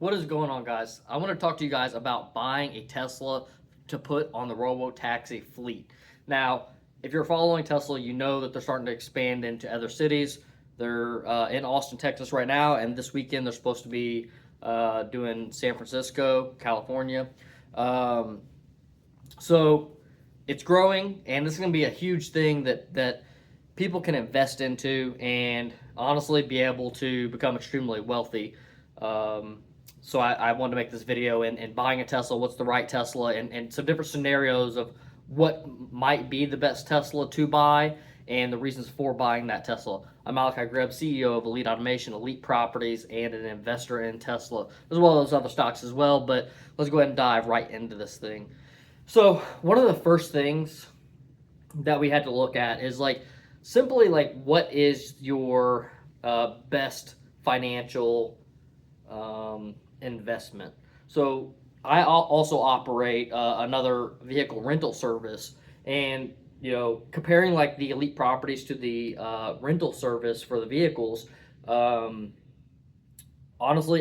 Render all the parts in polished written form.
What is going on, guys? I want to talk to you guys about buying a Tesla to put on the Robotaxi fleet. Now, if you're following Tesla, you know that they're starting to expand into other cities. They're in Austin, Texas right now, and this weekend they're supposed to be doing San Francisco, California. Um, so it's growing, and this is going to be a huge thing that people can invest into and honestly be able to become extremely wealthy. Um, so I wanted to make this video and buying a Tesla, what's the right Tesla, and some different scenarios of what might be the best Tesla to buy and the reasons for buying that Tesla. I'm Malachi Greb, CEO of Elite Automation, Elite Properties, and an investor in Tesla, as well as other stocks as well. But let's go ahead and dive right into this thing. So one of the first things that we had to look at is simply what is your best financial investment. So I also operate another vehicle rental service, and comparing like the Elite Properties to the rental service for the vehicles. Honestly,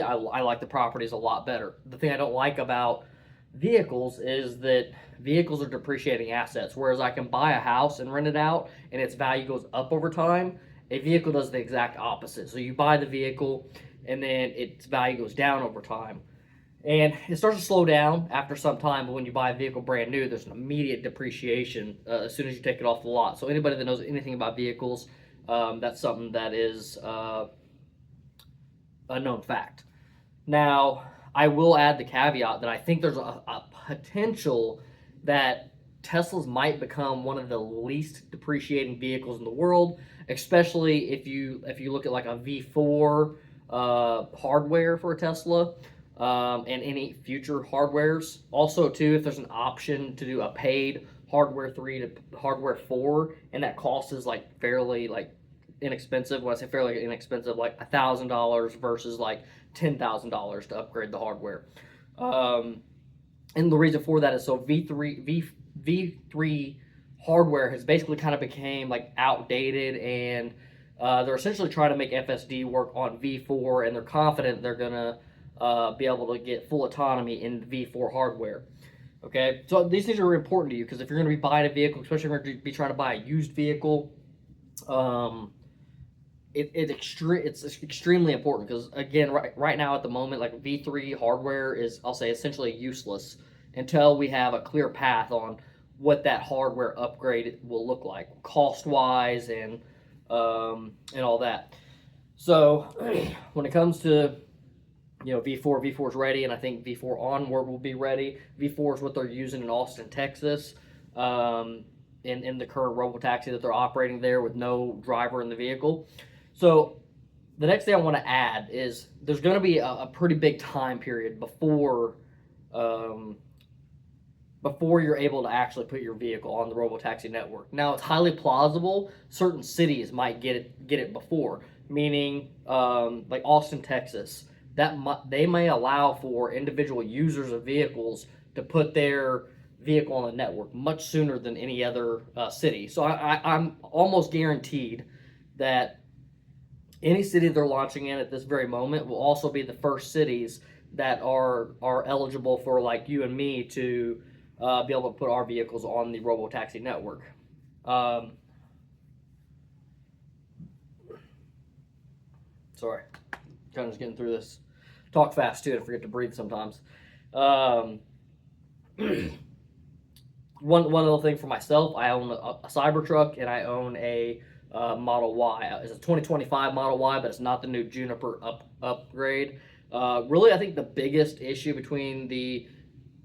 I like the properties a lot better. The thing I don't like about vehicles is that vehicles are depreciating assets, whereas I can buy a house and rent it out and its value goes up over time. A vehicle does the exact opposite. So you buy the vehicle and then its value goes down over time. And it starts to slow down after some time, but when you buy a vehicle brand new, there's an immediate depreciation as soon as you take it off the lot. So anybody that knows anything about vehicles, that's something that is a known fact. Now, I will add the caveat that I think there's a potential that Teslas might become one of the least depreciating vehicles in the world, especially if you look at like a V4 hardware for a Tesla, and any future hardwares. Also, too, if there's an option to do a paid hardware 3 to hardware 4, and that cost is like fairly inexpensive. When I say fairly inexpensive, like $1,000 versus like $10,000 to upgrade the hardware. And the reason for that is so V3 hardware has basically kind of became like outdated, and they're essentially trying to make FSD work on V4, and they're confident they're gonna be able to get full autonomy in V4 hardware. Okay, so these things are important to you because if you're going to be buying a vehicle, especially if you're going to be trying to buy a used vehicle, it's extremely important because again, right now at the moment, like V3 hardware is, I'll say, essentially useless until we have a clear path on what that hardware upgrade will look like, cost wise, and all that. So when it comes to V4 is ready, and I think V4 onward will be ready. V4 is what they're using in Austin, Texas, in the current Robotaxi that they're operating there with no driver in the vehicle. So the next thing I want to add is there's going to be a pretty big time period before you're able to actually put your vehicle on the Robotaxi network. Now, it's highly plausible certain cities might get it before, meaning like Austin, Texas. They may allow for individual users of vehicles to put their vehicle on the network much sooner than any other city. So I'm almost guaranteed that any city they're launching in at this very moment will also be the first cities that are eligible for like you and me to be able to put our vehicles on the Robotaxi network. Sorry, kind of just getting through this. Talk fast too, and I forget to breathe sometimes. One little thing for myself, I own a Cybertruck and I own a Model Y. It's a 2025 Model Y, but it's not the new Juniper upgrade. Really, I think the biggest issue between the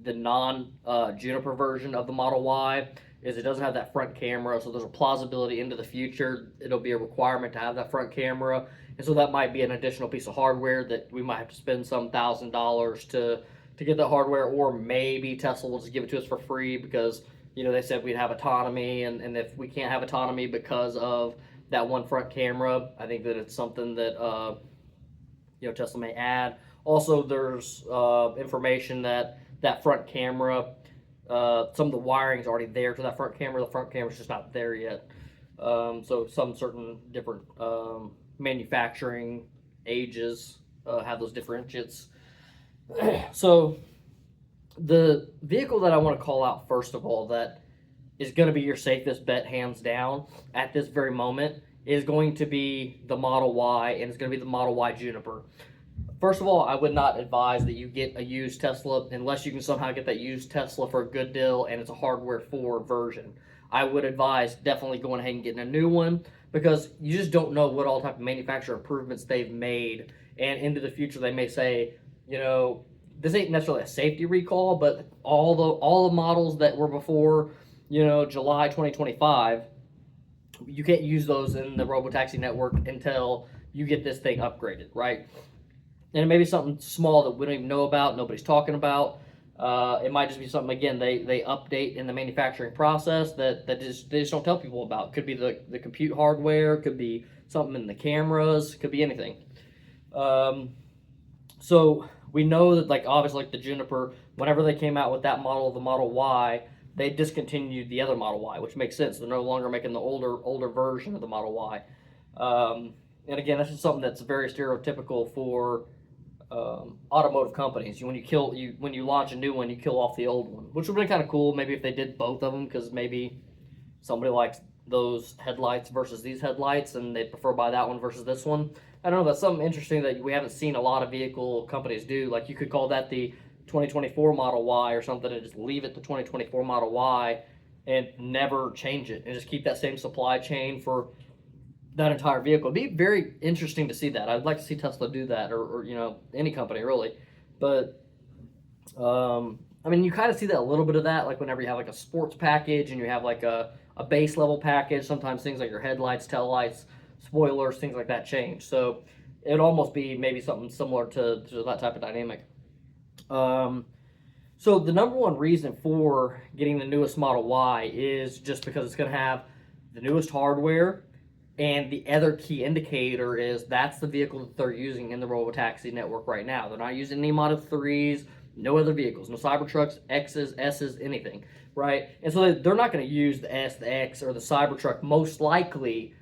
non Juniper version of the Model Y is it doesn't have that front camera, so there's a plausibility into the future it'll be a requirement to have that front camera, and so that might be an additional piece of hardware that we might have to spend some $1,000s to get that hardware, or maybe Tesla will just give it to us for free because they said we'd have autonomy, and if we can't have autonomy because of that one front camera, I think that it's something that Tesla may add. Also, there's information that front camera, some of the wiring is already there to that front camera. The front camera's just not there yet. So some certain different manufacturing ages have those differentiates. So the vehicle that I want to call out first of all that is going to be your safest bet hands down at this very moment is going to be the Model Y, and it's going to be the Model Y Juniper. First of all, I would not advise that you get a used Tesla unless you can somehow get that used Tesla for a good deal and it's a hardware 4 version. I would advise definitely going ahead and getting a new one because you just don't know what all type of manufacturer improvements they've made, and into the future they may say, this ain't necessarily a safety recall, but all the models that were before, July 2025, you can't use those in the Robotaxi network until you get this thing upgraded, right? And it may be something small that we don't even know about, nobody's talking about. It might just be something, again, they update in the manufacturing process that they just don't tell people about. Could be the compute hardware, could be something in the cameras, could be anything. So we know that, like, obviously, like the Juniper, whenever they came out with that model, the Model Y, they discontinued the other Model Y, which makes sense. They're no longer making the older version of the Model Y. And again, that's just something that's very stereotypical for automotive companies. When you launch a new one, you kill off the old one, which would be kind of cool. Maybe if they did both of them, because maybe somebody likes those headlights versus these headlights, and they prefer buy that one versus this one. I don't know. That's something interesting that we haven't seen a lot of vehicle companies do. Like, you could call that the 2024 Model Y or something, and just leave it the 2024 Model Y and never change it, and just keep that same supply chain for that entire vehicle. It'd be very interesting to see that. I'd like to see Tesla do that, or any company really. But I mean, you kind of see that a little bit of that, like whenever you have like a sports package and you have like a base level package. Sometimes things like your headlights, tail lights, spoilers, things like that change. So it'd almost be maybe something similar to that type of dynamic. So the number one reason for getting the newest Model Y is just because it's going to have the newest hardware. And the other key indicator is that's the vehicle that they're using in the Robotaxi network right now. They're not using any Model 3s, no other vehicles, no Cybertrucks, X's, S's, anything, right? And so they're not going to use the S, the X, or the Cybertruck most likely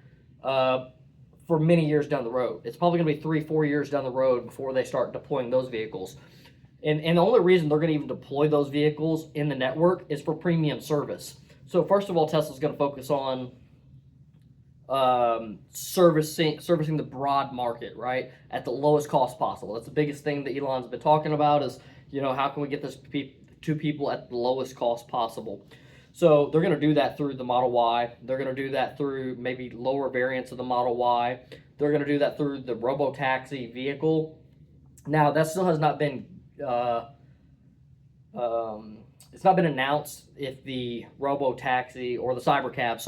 for many years down the road. It's probably going to be 3-4 years down the road before they start deploying those vehicles. And the only reason they're going to even deploy those vehicles in the network is for premium service. So first of all, Tesla's going to focus on servicing the broad market, right, at the lowest cost possible. That's the biggest thing that Elon's been talking about is, how can we get this to people at the lowest cost possible? So they're going to do that through the Model Y. They're going to do that through maybe lower variants of the Model Y. They're going to do that through the Robotaxi vehicle. Now, that still has not been it's not been announced if the Robotaxi or the Cybercab,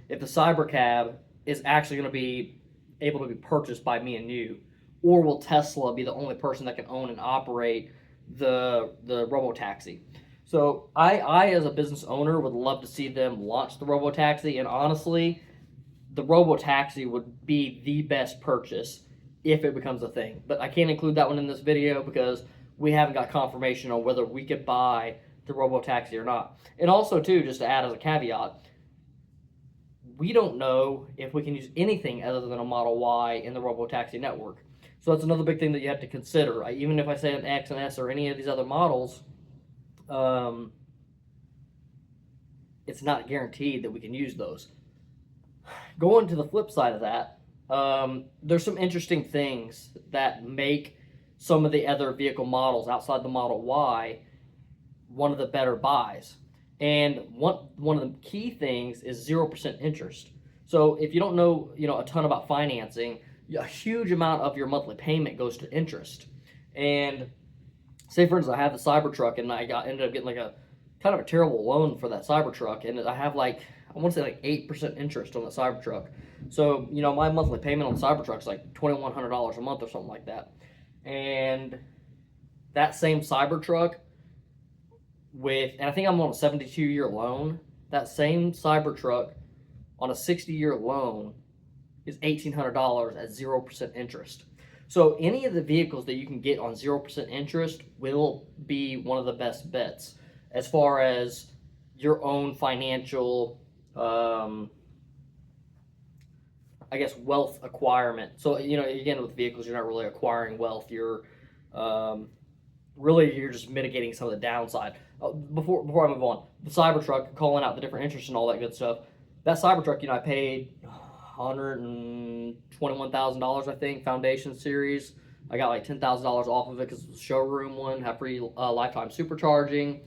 if the Cybercab is actually going to be able to be purchased by me and you, or will Tesla be the only person that can own and operate the Robotaxi? So I as a business owner would love to see them launch the Robotaxi, and honestly, the Robotaxi would be the best purchase if it becomes a thing. But I can't include that one in this video because we haven't got confirmation on whether we could buy the Robotaxi or not. And also, too, just to add as a caveat, we don't know if we can use anything other than a Model Y in the Robotaxi network. So that's another big thing that you have to consider. Even if I say an X and S or any of these other models, it's not guaranteed that we can use those. Going to the flip side of that, there's some interesting things that make some of the other vehicle models outside the Model Y one of the better buys. And one of the key things is 0% interest. So if you don't know, a ton about financing, a huge amount of your monthly payment goes to interest. And say, for instance, I have the Cybertruck, and I ended up getting like a kind of a terrible loan for that Cybertruck, and I have I want to say 8% interest on the Cybertruck. So my monthly payment on the Cybertruck is like $2,100 a month or something like that. And that same Cybertruck, and I think I'm on a 72-year loan, that same Cybertruck on a 60-year loan is $1,800 at 0% interest. So any of the vehicles that you can get on 0% interest will be one of the best bets as far as your own financial, wealth acquirement. So, again, with vehicles, you're not really acquiring wealth. You're really you're just mitigating some of the downside. Before I move on, the Cybertruck, calling out the different interest and all that good stuff. That Cybertruck, I paid $121,000, I think, Foundation Series. I got like $10,000 off of it because it was a showroom one, have free lifetime supercharging.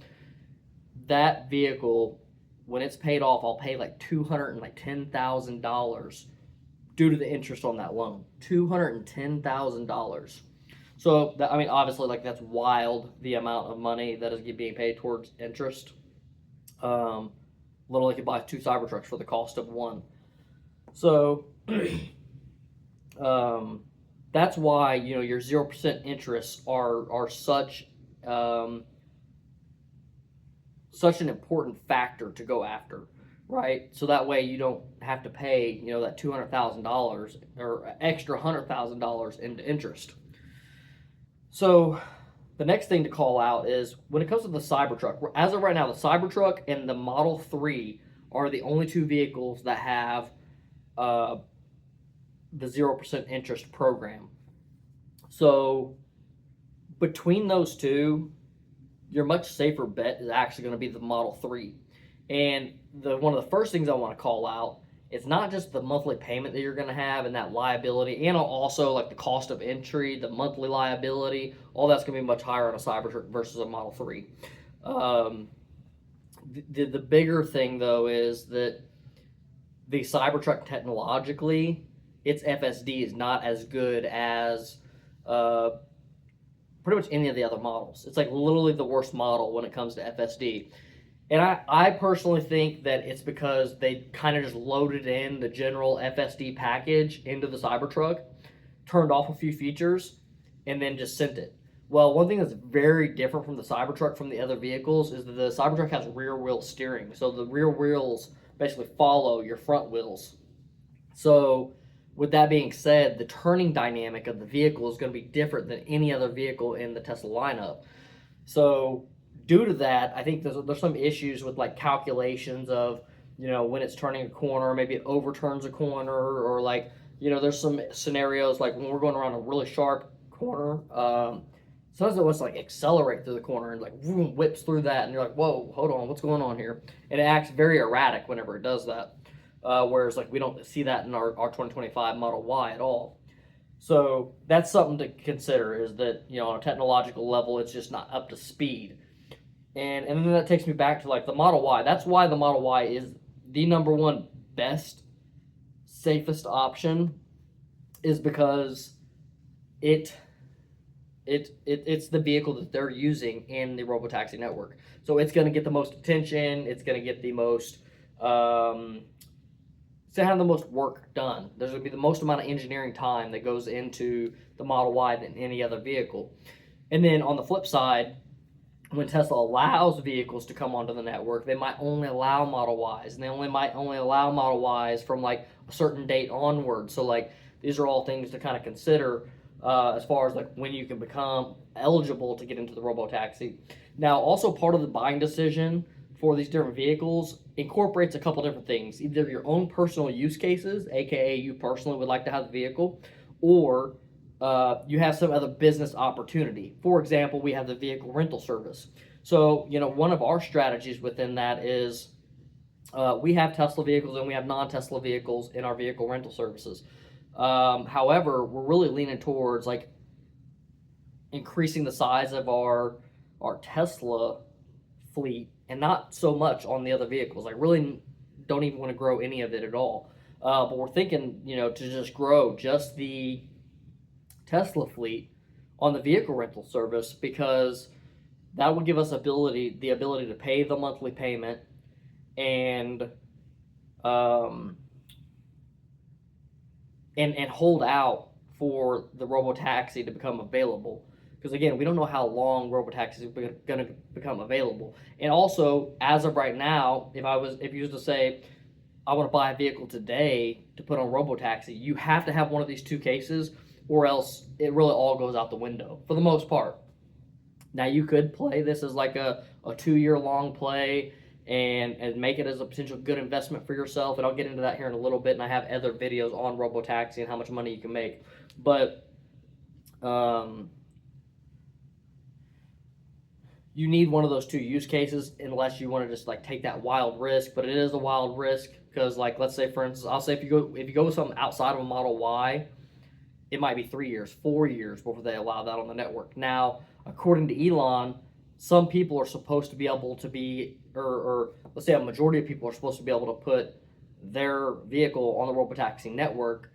That vehicle, when it's paid off, I'll pay like $210,000 due to the interest on that loan. $210,000. So that, obviously, like that's wild, the amount of money that is being paid towards interest. Literally could buy 2 Cybertrucks for the cost of one. So that's why your 0% interests are such such an important factor to go after, right? So that way you don't have to pay that $200,000 or extra $100,000 into interest. So the next thing to call out is when it comes to the Cybertruck. As of right now, the Cybertruck and the Model 3 are the only 2 vehicles that have the 0% interest program. So between those two, your much safer bet is actually going to be the Model 3. And one of the first things I want to call out, it's not just the monthly payment that you're going to have and that liability, and also like the cost of entry, the monthly liability, all that's going to be much higher on a Cybertruck versus a Model 3. The bigger thing, though, is that the Cybertruck technologically, its FSD is not as good as pretty much any of the other models. It's like literally the worst model when it comes to FSD. And I personally think that it's because they kind of just loaded in the general FSD package into the Cybertruck, turned off a few features, and then just sent it. Well, one thing that's very different from the Cybertruck from the other vehicles is that the Cybertruck has rear wheel steering. So the rear wheels basically follow your front wheels. So with that being said, the turning dynamic of the vehicle is going to be different than any other vehicle in the Tesla lineup. So due to that, I think there's some issues with like calculations of, when it's turning a corner, maybe it overturns a corner, or like, there's some scenarios like when we're going around a really sharp corner, sometimes it wants to like accelerate through the corner and like whoom, whips through that, and you're like, whoa, hold on, what's going on here? And it acts very erratic whenever it does that. Whereas like we don't see that in our 2025 Model Y at all. So that's something to consider, is that on a technological level it's just not up to speed. And then that takes me back to like the Model Y. That's why the Model Y is the number one best, safest option, is because it's the vehicle that they're using in the Robotaxi network. So it's going to get the most attention. It's going to get the most to have the most work done. There's going to be the most amount of engineering time that goes into the Model Y than any other vehicle. And then on the flip side, when Tesla allows vehicles to come onto the network, they might only allow Model Ys, and they might only allow Model Ys from like a certain date onward. So like these are all things to kind of consider as far as like when you can become eligible to get into the Robotaxi. Now, also part of the buying decision for these different vehicles incorporates a couple different things. Either your own personal use cases, aka you personally would like to have the vehicle, or you have some other business opportunity. For example, we have the vehicle rental service. So, one of our strategies within that is we have Tesla vehicles and we have non-Tesla vehicles in our vehicle rental services. However, we're really leaning towards like increasing the size of our Tesla fleet and not so much on the other vehicles. I really don't even want to grow any of it at all. But we're thinking, to just grow just the Tesla fleet on the vehicle rental service, because that would give us the ability to pay the monthly payment and hold out for the Robotaxi to become available. Because again, we don't know how long Robotaxi is going to become available. And also, as of right now, if you was to say, I want to buy a vehicle today to put on Robotaxi, you have to have one of these two cases, or else it really all goes out the window for the most part. Now, you could play this as like a 2-year long play and make it as a potential good investment for yourself. And I'll get into that here in a little bit. And I have other videos on Robotaxi and how much money you can make. But you need one of those two use cases unless you want to just like take that wild risk. But it is a wild risk because, like, let's say for instance, I'll say if you go with something outside of a Model Y, it might be 3 years, 4 years before they allow that on the network. Now, according to Elon, some people are supposed to be able to be, or let's say a majority of people are supposed to be able to put their vehicle on the Robotaxi network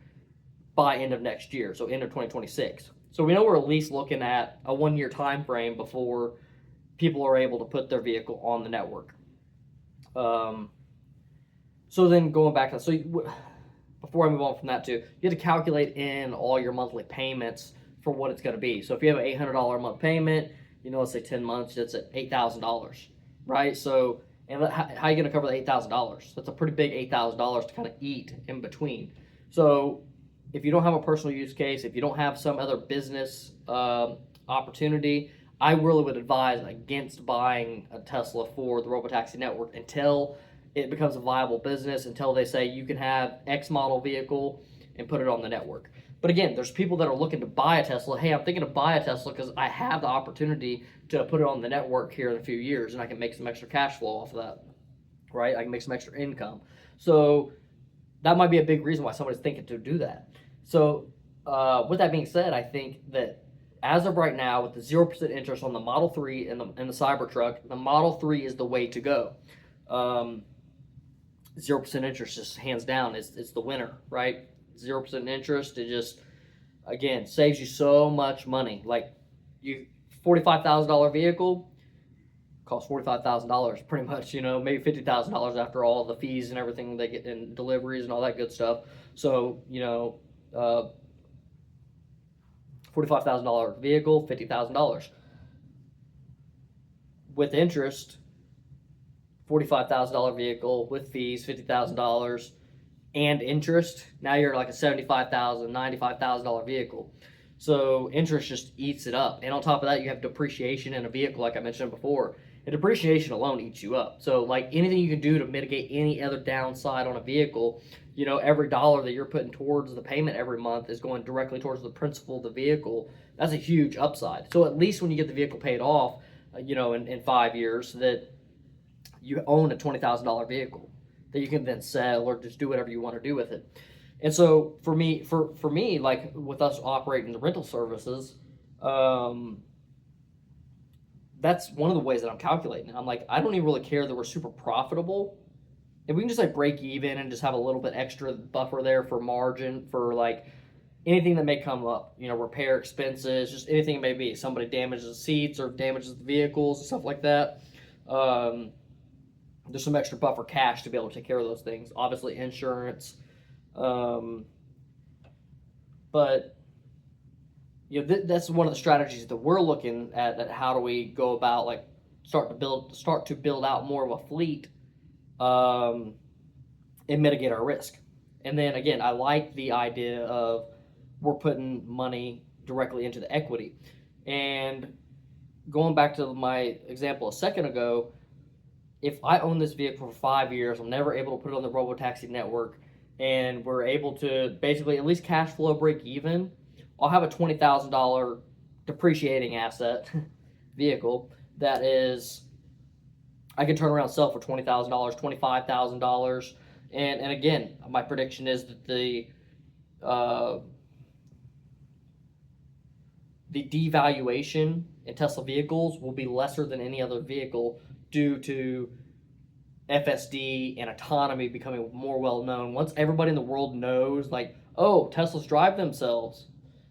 by end of next year, so end of 2026. So we know we're at least looking at a 1 year time frame before people are able to put their vehicle on the network. So then going back to before I move on from that too, you have to calculate in all your monthly payments for what it's going to be. So if you have an $800 a month payment, let's say 10 months, that's at $8,000, right? So, and how are you going to cover the $8,000? That's a pretty big $8,000 to kind of eat in between. So if you don't have a personal use case, if you don't have some other business opportunity, I really would advise against buying a Tesla for the Robotaxi network until it becomes a viable business, until they say you can have X model vehicle and put it on the network. But again, there's people that are looking to buy a Tesla. Hey, I'm thinking to buy a Tesla because I have the opportunity to put it on the network here in a few years, and I can make some extra cash flow off of that, right? I can make some extra income. So that might be a big reason why somebody's thinking to do that. So with that being said, I think that as of right now, with the 0% interest on the Model 3 and the Cybertruck, the Model 3 is the way to go. 0% interest, just hands down, it's the winner, right? 0% interest, it just, again, saves you so much money. Like, you $45,000 vehicle costs $45,000 pretty much, maybe $50,000 after all the fees and everything they get in deliveries and all that good stuff. So, $45,000 vehicle, $50,000. With interest, $45,000 vehicle with fees, $50,000, and interest. Now you're like a $75,000, $95,000 vehicle. So interest just eats it up. And on top of that, you have depreciation in a vehicle, like I mentioned before. And depreciation alone eats you up. So like anything you can do to mitigate any other downside on a vehicle, every dollar that you're putting towards the payment every month is going directly towards the principal of the vehicle. That's a huge upside. So at least when you get the vehicle paid off, in 5 years, that you own a $20,000 vehicle that you can then sell or just do whatever you want to do with it. And so for me, like with us operating the rental services, that's one of the ways that I'm calculating. I'm like, I don't even really care that we're super profitable. If we can just like break even and just have a little bit extra buffer there for margin for like anything that may come up, repair expenses, just anything it may be. Somebody damages the seats or damages the vehicles and stuff like that. There's some extra buffer cash to be able to take care of those things. Obviously, insurance. But that's one of the strategies that we're looking at how do we go about like start to build out more of a fleet and mitigate our risk. And then again, I like the idea of we're putting money directly into the equity. And going back to my example a second ago, if I own this vehicle for 5 years, I'm never able to put it on the Robotaxi network, and we're able to basically at least cash flow break even, I'll have a $20,000 depreciating asset vehicle that is, I can turn around and sell for $20,000, $25,000. And again, my prediction is that the devaluation in Tesla vehicles will be lesser than any other vehicle due to FSD and autonomy becoming more well known. Once everybody in the world knows, like, oh, Teslas drive themselves,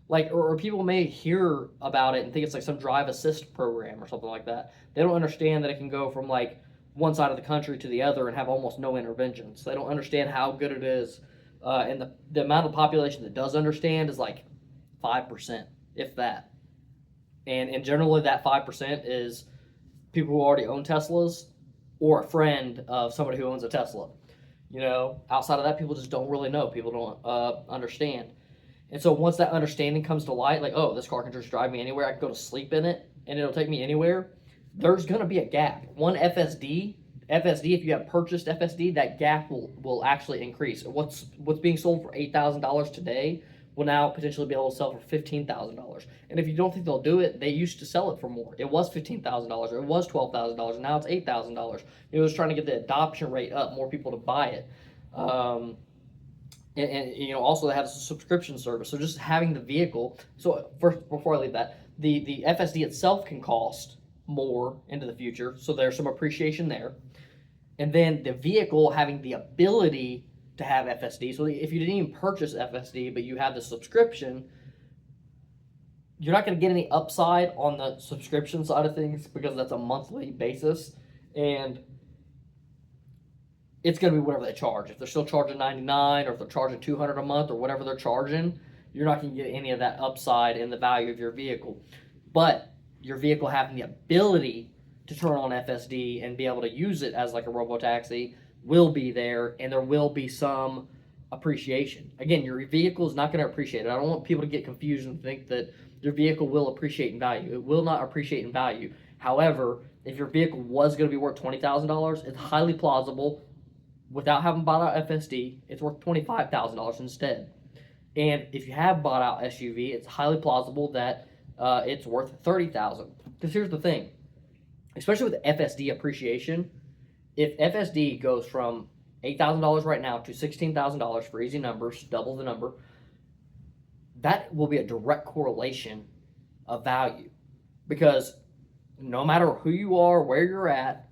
like, or people may hear about it and think it's like some drive assist program or something like that. They don't understand that it can go from like one side of the country to the other and have almost no interventions. They don't understand how good it is, and the amount of population that does understand is like 5%, if that. And generally that 5% is people who already own Teslas or a friend of somebody who owns a Tesla. Outside of that, people just don't really know. People don't understand. And so once that understanding comes to light, like, oh, this car can just drive me anywhere. I can go to sleep in it, and it'll take me anywhere. There's going to be a gap. One FSD, if you have purchased FSD, that gap will actually increase. What's being sold for $8,000 today will now potentially be able to sell for $15,000. And if you don't think they'll do it, they used to sell it for more. It was $15,000, or it was $12,000, and now it's $8,000. It was trying to get the adoption rate up, more people to buy it. And also they have a subscription service. So just having the vehicle. So first, before I leave that, the FSD itself can cost more into the future. So there's some appreciation there. And then the vehicle having the ability to have FSD. So if you didn't even purchase FSD, but you have the subscription, you're not going to get any upside on the subscription side of things because that's a monthly basis. And it's going to be whatever they charge. If they're still charging $99, or if they're charging $200 a month, or whatever they're charging, you're not going to get any of that upside in the value of your vehicle. But your vehicle having the ability to turn on FSD and be able to use it as like a Robotaxi will be there, and there will be some appreciation. Again, your vehicle is not going to appreciate it. I don't want people to get confused and think that your vehicle will appreciate in value. It will not appreciate in value. However, if your vehicle was going to be worth $20,000, it's highly plausible, without having bought out FSD, it's worth $25,000 instead. And if you have bought out SUV, it's highly plausible that it's worth $30,000. Because here's the thing, especially with FSD appreciation, if FSD goes from $8,000 right now to $16,000 for easy numbers, double the number, that will be a direct correlation of value. Because no matter who you are, where you're at,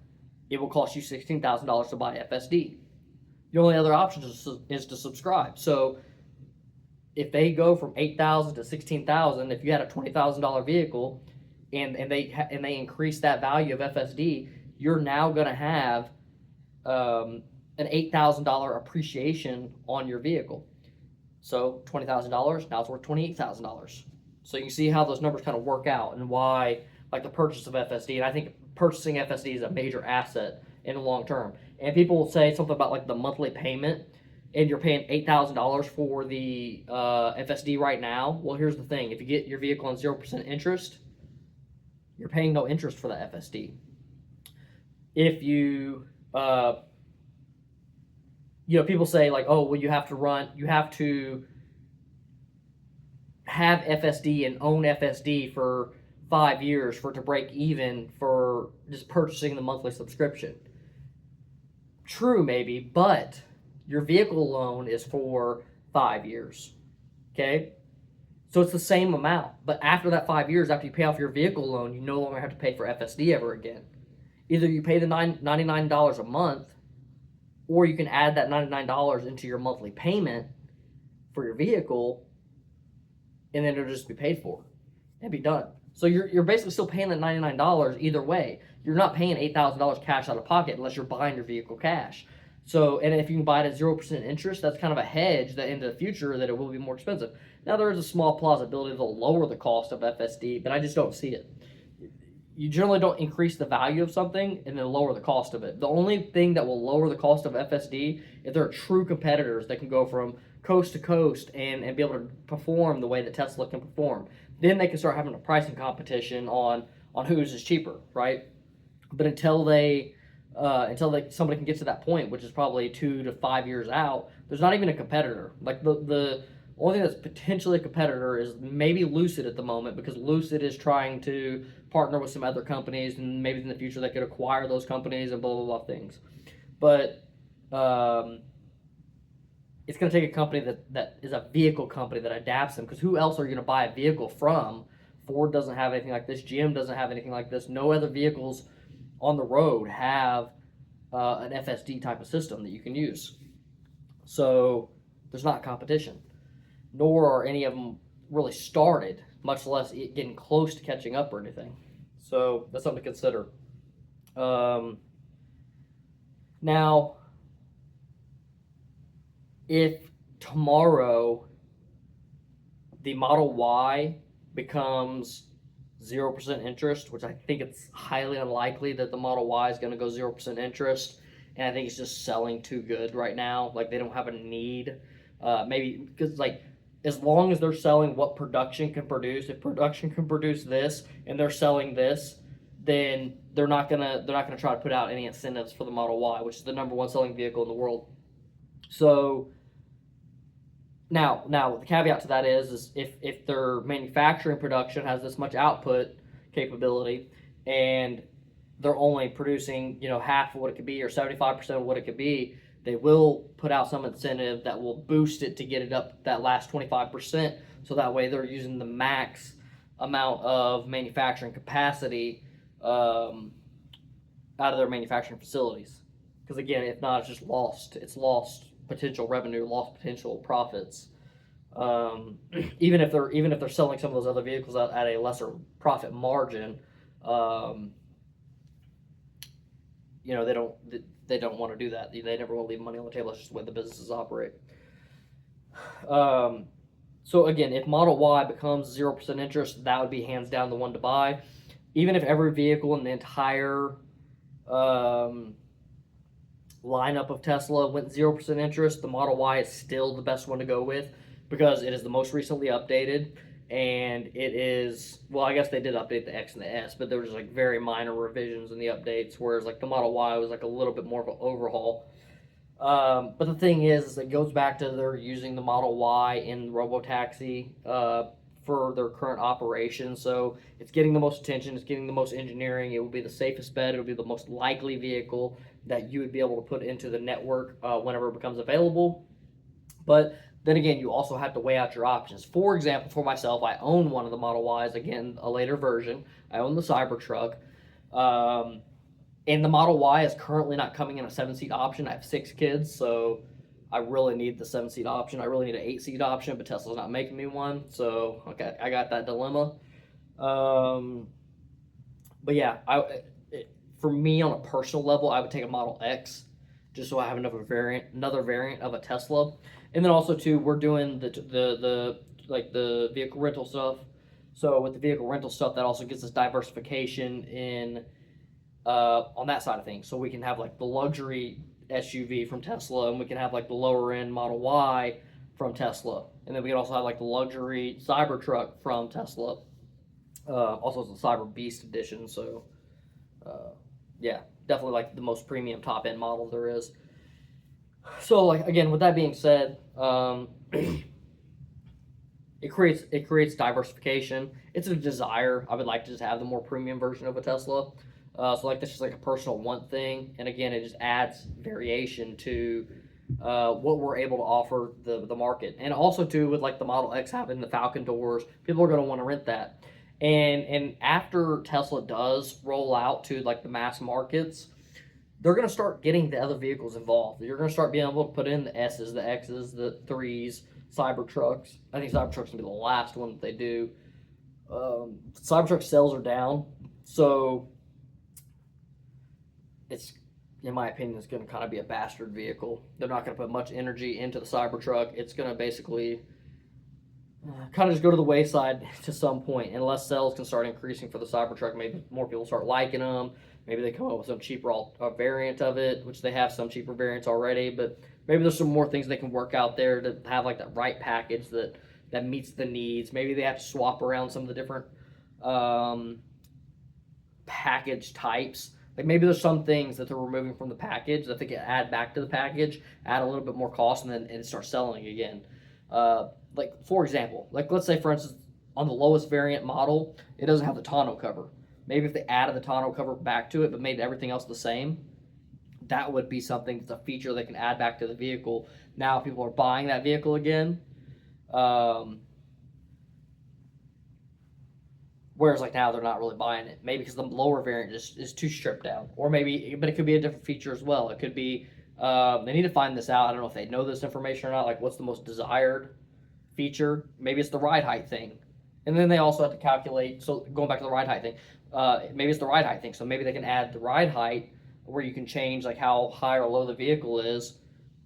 it will cost you $16,000 to buy FSD. The only other option is to subscribe. So if they go from $8,000 to $16,000, if you had a $20,000 vehicle and they increase that value of FSD, you're now going to have an $8,000 appreciation on your vehicle. So $20,000, now it's worth $28,000. So you can see how those numbers kind of work out and why, like the purchase of FSD. And I think purchasing FSD is a major asset in the long term. And people will say something about like the monthly payment, and you're paying $8,000 for the FSD right now. Well, here's the thing: if you get your vehicle on 0% interest, you're paying no interest for the FSD. If you, people say like, oh, well, you have to have FSD and own FSD for 5 years for it to break even for just purchasing the monthly subscription. True, maybe, but your vehicle loan is for 5 years. Okay? So it's the same amount. But after that 5 years, after you pay off your vehicle loan, you no longer have to pay for FSD ever again. Either you pay the $99 a month, or you can add that $99 into your monthly payment for your vehicle, and then it'll just be paid for and be done. So you're basically still paying that $99 either way. You're not paying $8,000 cash out of pocket unless you're buying your vehicle cash. So, and if you can buy it at 0% interest, that's kind of a hedge that into the future that it will be more expensive. Now, there is a small plausibility they'll lower the cost of FSD, but I just don't see it. You generally don't increase the value of something and then lower the cost of it. The only thing that will lower the cost of FSD is there are true competitors that can go from coast to coast and be able to perform the way that Tesla can perform. Then they can start having a pricing competition on whose is cheaper, right? But until somebody can get to that point, which is probably 2 to 5 years out, there's not even a competitor. Like the only thing that's potentially a competitor is maybe Lucid at the moment, because Lucid is trying to partner with some other companies, and maybe in the future they could acquire those companies and blah, blah, blah things. But it's going to take a company that is a vehicle company that adapts them, because who else are you going to buy a vehicle from? Ford doesn't have anything like this. GM doesn't have anything like this. No other vehicles on the road have an FSD type of system that you can use. So there's not competition, nor are any of them really started, much less getting close to catching up or anything. So that's something to consider. Now, if tomorrow the Model Y becomes 0% interest, which I think it's highly unlikely that the Model Y is going to go 0% interest, and I think it's just selling too good right now. Like, they don't have a need. Maybe because, like, as long as they're selling what production can produce, if production can produce this and they're selling this, then they're not gonna try to put out any incentives for the Model Y, which is the #1 selling vehicle in the world. So Now the caveat to that is if their manufacturing production has this much output capability, and they're only producing half of what it could be or 75% of what it could be, they will put out some incentive that will boost it to get it up that last 25%. So that way they're using the max amount of manufacturing capacity out of their manufacturing facilities. Because again, if not, it's just lost. It's lost potential revenue, lost potential profits. Even if they're selling some of those other vehicles at a lesser profit margin, they don't want to do that. They never want to leave money on the table. That's just the way the businesses operate. So again, if Model Y becomes 0% interest, that would be hands down the one to buy. Even if every vehicle in the entire lineup of Tesla went 0% interest, the Model Y is still the best one to go with because it is the most recently updated, and it is, well, I guess they did update the X and the S, but there was just like very minor revisions in the updates, whereas like the Model Y was like a little bit more of an overhaul. But the thing is it goes back to they're using the Model Y in Robotaxi for their current operation. So it's getting the most attention, it's getting the most engineering, it will be the safest bet, it'll be the most likely vehicle that you would be able to put into the network whenever it becomes available. But then again, you also have to weigh out your options. For example, for myself, I own one of the Model Ys, again, a later version. I own the Cybertruck. And the Model Y is currently not coming in a 7-seat option. I have 6 kids, so I really need the 7-seat option. I really need an 8-seat option, but Tesla's not making me one. So, okay, I got that dilemma. But yeah, for me on a personal level, I would take a Model X just so I have another variant of a Tesla. And then also too, we're doing the vehicle rental stuff. So with the vehicle rental stuff, that also gives us diversification in on that side of things. So we can have like the luxury SUV from Tesla, and we can have like the lower end Model Y from Tesla, and then we can also have like the luxury Cybertruck from Tesla. Also, it's a Cyber Beast edition. So yeah, definitely like the most premium top end model there is. So like again, with that being said, it creates diversification. It's a desire. I would like to just have the more premium version of a Tesla. So like that's just like a personal want thing, and again, it just adds variation to what we're able to offer the market, and also too with like the Model X having the Falcon doors, people are going to want to rent that, and after Tesla does roll out to like the mass markets, they're going to start getting the other vehicles involved. You're going to start being able to put in the S's, the X's, the 3s, Cybertrucks. I think Cybertruck's going to be the last one that they do. Cybertruck sales are down, so it's, in my opinion, it's going to kind of be a bastard vehicle. They're not going to put much energy into the Cybertruck. It's going to basically kind of just go to the wayside to some point, unless sales can start increasing for the Cybertruck. Maybe more people start liking them. Maybe they come up with some cheaper variant of it, which they have some cheaper variants already. But maybe there's some more things they can work out there to have like that right package that meets the needs. Maybe they have to swap around some of the different package types. Like maybe there's some things that they're removing from the package that they can add back to the package, add a little bit more cost, and then start selling again. Like for example, like let's say for instance, on the lowest variant model, it doesn't have the tonneau cover. Maybe if they added the tonneau cover back to it, but made everything else the same, that would be something that's a feature they can add back to the vehicle. Now people are buying that vehicle again. Whereas like now they're not really buying it. Maybe because the lower variant is too stripped down. Or maybe, but it could be a different feature as well. It could be, they need to find this out. I don't know if they know this information or not. Like what's the most desired feature? Maybe it's the ride height thing. And then they also have to calculate, so going back to the ride height thing, maybe it's the ride height thing. So maybe they can add the ride height where you can change like how high or low the vehicle is.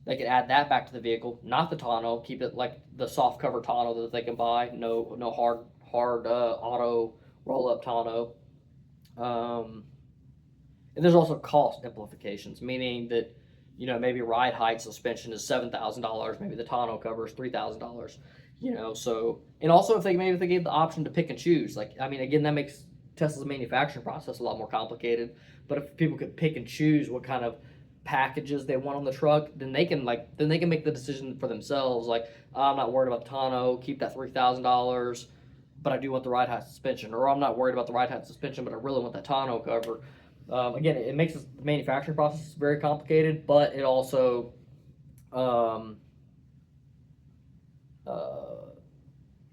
They could add that back to the vehicle, not the tonneau, keep it like the soft cover tonneau that they can buy. No hard auto roll-up tonneau. And there's also cost implications, meaning that, maybe ride height suspension is $7,000, maybe the tonneau cover is $3,000, so, and also if they gave the option to pick and choose, like, I mean, again, that makes Tesla's manufacturing process a lot more complicated, but if people could pick and choose what kind of packages they want on the truck, then they can make the decision for themselves. Like, I'm not worried about the tonneau, keep that $3,000, but I do want the ride height suspension, or I'm not worried about the ride height suspension, but I really want that tonneau cover. Again, it makes the manufacturing process very complicated, but it also um, uh,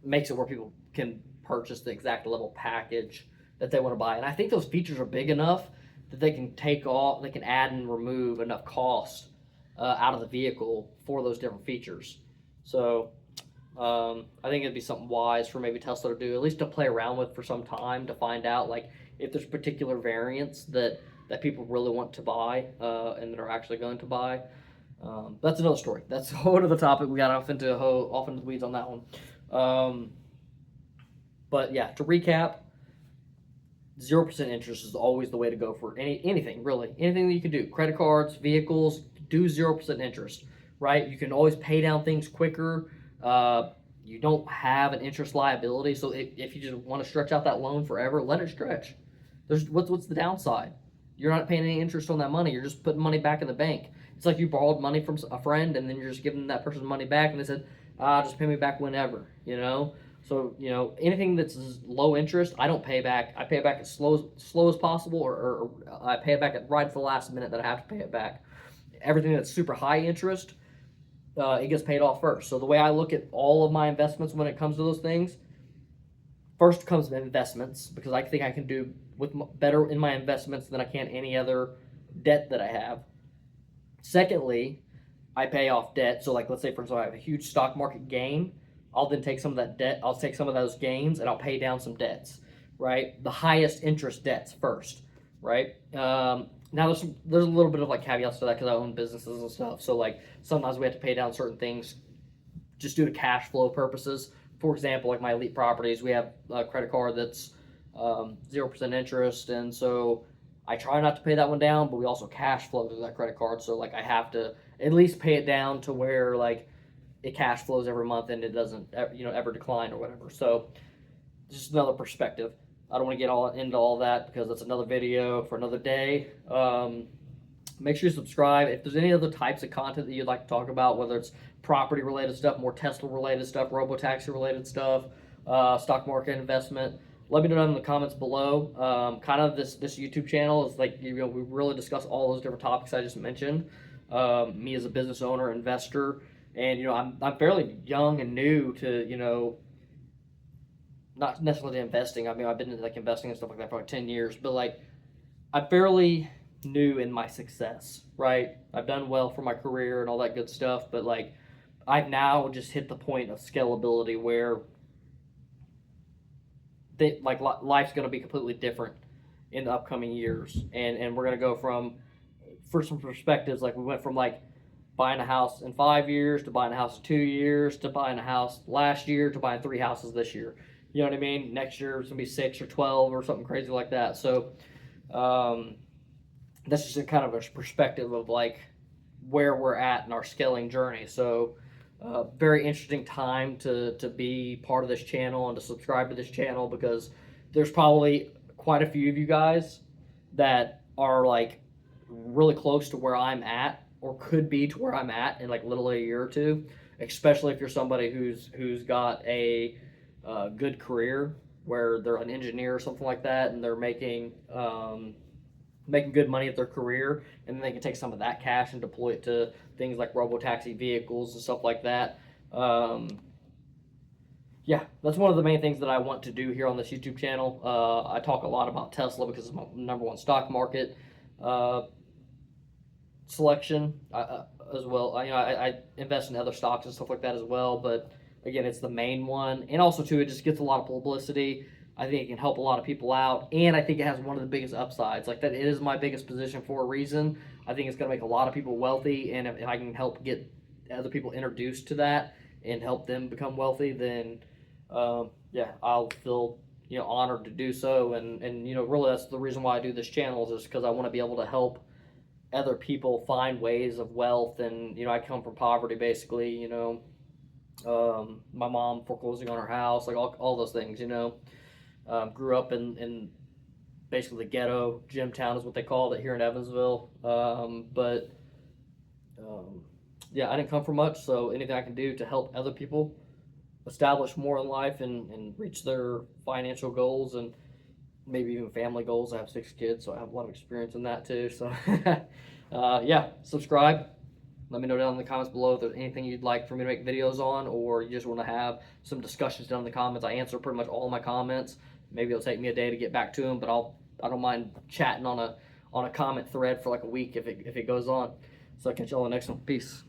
makes it where people can purchase the exact level package that they want to buy. And I think those features are big enough that they can add and remove enough cost out of the vehicle for those different features. So I think it'd be something wise for maybe Tesla to do, at least to play around with for some time to find out like if there's particular variants that people really want to buy and that are actually going to buy. That's another story. That's a whole other topic. We got off into the weeds on that one. But yeah, to recap, 0% interest is always the way to go for anything really. Anything that you can do, credit cards, vehicles, do 0% interest, right? You can always pay down things quicker. You don't have an interest liability, so if you just want to stretch out that loan forever, let it stretch. What's the downside? You're not paying any interest on that money. You're just putting money back in the bank. It's like you borrowed money from a friend, and then you're just giving that person money back, and they said, just pay me back whenever, you know? So, you know, anything that's low interest, I don't pay back. I pay it back as slow as possible, or I pay it back right at the last minute that I have to pay it back. Everything that's super high interest, it gets paid off first. So the way I look at all of my investments when it comes to those things, first comes investments, because I think I can do better in my investments than I can any other debt that I have. Secondly, I pay off debt. So like, let's say for example, I have a huge stock market gain. I'll then take some of that debt. I'll take some of those gains and I'll pay down some debts, right? The highest interest debts first, right? Now there's a little bit of like caveats to that because I own businesses and stuff. So like sometimes we have to pay down certain things just due to cash flow purposes. For example, like my Elite Properties, we have a credit card that's 0% interest, and so I try not to pay that one down, but we also cash flow through that credit card. So like I have to at least pay it down to where like it cash flows every month and it doesn't ever decline or whatever. So just another perspective. I don't want to get all into all that because that's another video for another day. Make sure you subscribe. If there's any other types of content that you'd like to talk about, whether it's property related stuff, more Tesla related stuff, Robotaxi related stuff, stock market investment, let me know down in the comments below. Kind of this YouTube channel is like, we really discuss all those different topics I just mentioned. Me as a business owner, investor, and I'm fairly young and new to not necessarily investing. I mean, I've been into like investing and stuff like that for like 10 years, but like I'm fairly new in my success, right? I've done well for my career and all that good stuff, but like I've now just hit the point of scalability where life's going to be completely different in the upcoming years, and we're going to go from, for some perspectives, like we went from like buying a house in 5 years to buying a house in 2 years to buying a house last year to buying 3 houses this year. You know what I mean? Next year it's gonna be 6 or 12 or something crazy like that. So that's just a kind of a perspective of like where we're at in our scaling journey. So very interesting time to be part of this channel and to subscribe to this channel, because there's probably quite a few of you guys that are like really close to where I'm at, or could be to where I'm at in like literally a year or two, especially if you're somebody who's got a good career where they're an engineer or something like that, and they're making good money at their career, and then they can take some of that cash and deploy it to things like Robotaxi vehicles and stuff like that. Yeah, that's one of the main things that I want to do here on this YouTube channel. I talk a lot about Tesla because it's my #1 stock market selection as well. I invest in other stocks and stuff like that as well, but again, it's the main one, and also too, it just gets a lot of publicity. I think it can help a lot of people out, and I think it has one of the biggest upsides. Like that, it is my biggest position for a reason. I think it's going to make a lot of people wealthy, and if I can help get other people introduced to that and help them become wealthy, then yeah, I'll feel honored to do so. And really, that's the reason why I do this channel, is just because I want to be able to help other people find ways of wealth. And I come from poverty, basically. My mom foreclosing on her house, like all those things. Grew up in basically the ghetto. Gym town is what they called it here in Evansville. But Yeah, I didn't come from much, so anything I can do to help other people establish more in life and reach their financial goals and maybe even family goals. I have 6 kids, so I have a lot of experience in that too. So, yeah, subscribe. Let me know down in the comments below if there's anything you'd like for me to make videos on, or you just want to have some discussions down in the comments. I answer pretty much all my comments. Maybe it'll take me a day to get back to them, but I don't mind chatting on a comment thread for like a week if it goes on. So I'll catch y'all on the next one. Peace.